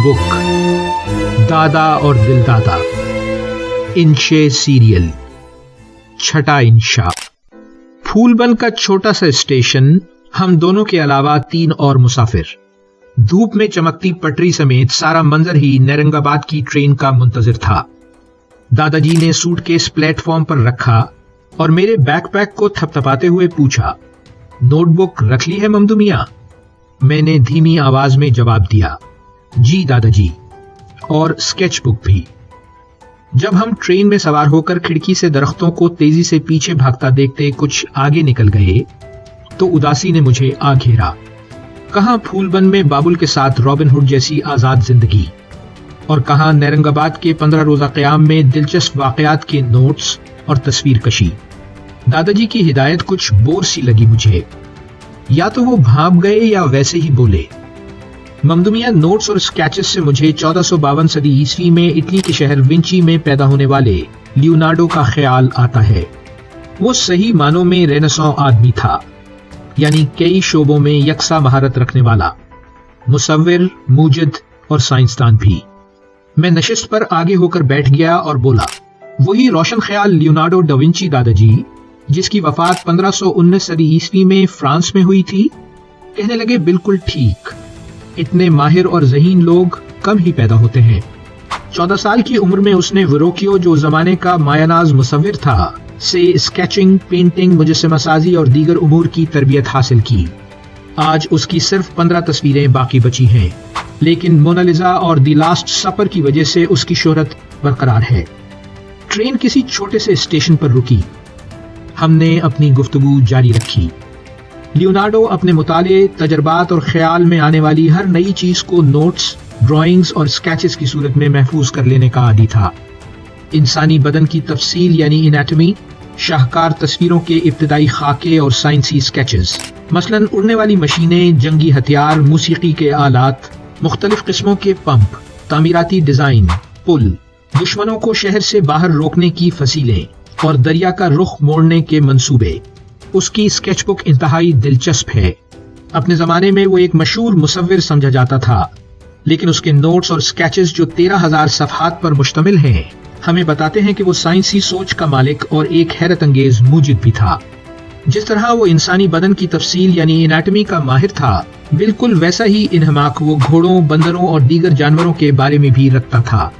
Book, दादा और दिलदादा, इंशे serial, छठा इंशा। फूलबन का छोटा सा स्टेशन, हम दोनों के अलावा 3 और मुसाफिर। धूप में चमकती पटरी समेत सारा मंजर ही नरंगाबाद की ट्रेन का मुंतजिर था। दादाजी ने सूटकेस प्लेटफॉर्म पर रखा और मेरे बैकपैक को थपथपाते हुए पूछा, नोटबुक रख ली है ममदू मियां? मैंने धीमी आवाज में जवाब दिया, जी दादाजी, और स्केच बुक भी। जब हम ट्रेन में सवार होकर खिड़की से दरख्तों को तेजी से पीछे भागता देखते कुछ आगे निकल गए तो उदासी ने मुझे आ घेरा। कहां फूलबन में बाबुल के साथ रॉबिन हुड जैसी आजाद जिंदगी, और कहां नरंगाबाद के 15 रोजा क़याम में दिलचस्प वाकयात के नोट्स और तस्वीर कशी। दादाजी की हिदायत कुछ बोर सी लगी मुझे। या तो वो भाग गए या वैसे ही बोले। ममदू मियां नोट्स और स्केचेस से मुझे 1452 सदी ईस्वी में इटली के शहर विंची में पैदा होने वाले लियोनार्डो का ख्याल आता है। वो सही मानों में रेनेसां आदमी था, यानी कई शोबों में यकसा महारत रखने वाला, मुसव्विर, मूजिद और साइंसदान भी। मैं नशिस्त पर आगे होकर बैठ गया और बोला, वही रोशन ख्याल लियोनार्डो डा विंची दादाजी, जिसकी वफात 1519 सदी ईस्वी में फ्रांस में हुई थी? कहने लगे, बिल्कुल ठीक। इतने माहिर और ज़हीन लोग कम ही पैदा होते हैं। 14 साल की उम्र में उसने विरोकियो, जो जमाने का मायानाज मुसव्विर था, से स्केचिंग, पेंटिंग, मुजस्समासाजी और दीगर उमूर की तरबियत हासिल की। आज उसकी सिर्फ 15 तस्वीरें बाकी बची हैं, लेकिन मोनालिजा और द लास्ट सपर की वजह से उसकी शोहरत बरकरार है। ट्रेन किसी छोटे से स्टेशन पर रुकी। हमने अपनी गुफ्तगू जारी रखी। लियोनार्डो अपने मुताले, तजर्बात और ख्याल में आने वाली हर नई चीज को नोट्स, ड्राइंग्स और स्केचेस की सूरत में महफूज कर लेने का आदी था। इंसानी बदन की तफसील यानी एनाटॉमी, शाहकार तस्वीरों के इब्तिदाई खाके और साइंसी स्केचेस, मसलन उड़ने वाली मशीनें, जंगी हथियार, मूसीकी के आलात, मुख्तलिफ किस्मों के पंप, तामीराती डिजाइन, पुल, दुश्मनों को शहर से बाहर रोकने की फसीलें और दरिया का रुख मोड़ने के मंसूबे। उसकी स्केचबुक इंतहाई दिलचस्प है। अपने जमाने में वो एक मशहूर मुसव्विर समझा जाता था, लेकिन उसके नोट्स और स्केचेस जो 13,000 सफ़हात पर मुश्तमिल हैं, हमें बताते हैं कि वो साइंसी सोच का मालिक और एक हैरत अंगेज मूजिद भी था। जिस तरह वो इंसानी बदन की तफसील यानी एनाटॉमी का माहिर था, बिल्कुल वैसा ही इन्हमाक वो घोड़ों, बंदरों और दीगर जानवरों के बारे में भी रखता था।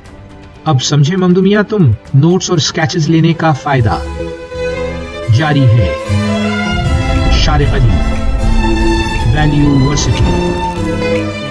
अब समझे ममदू मियां तुम नोट्स और स्केचेस लेने का फायदा। जारी है। Shariq Ali, value university.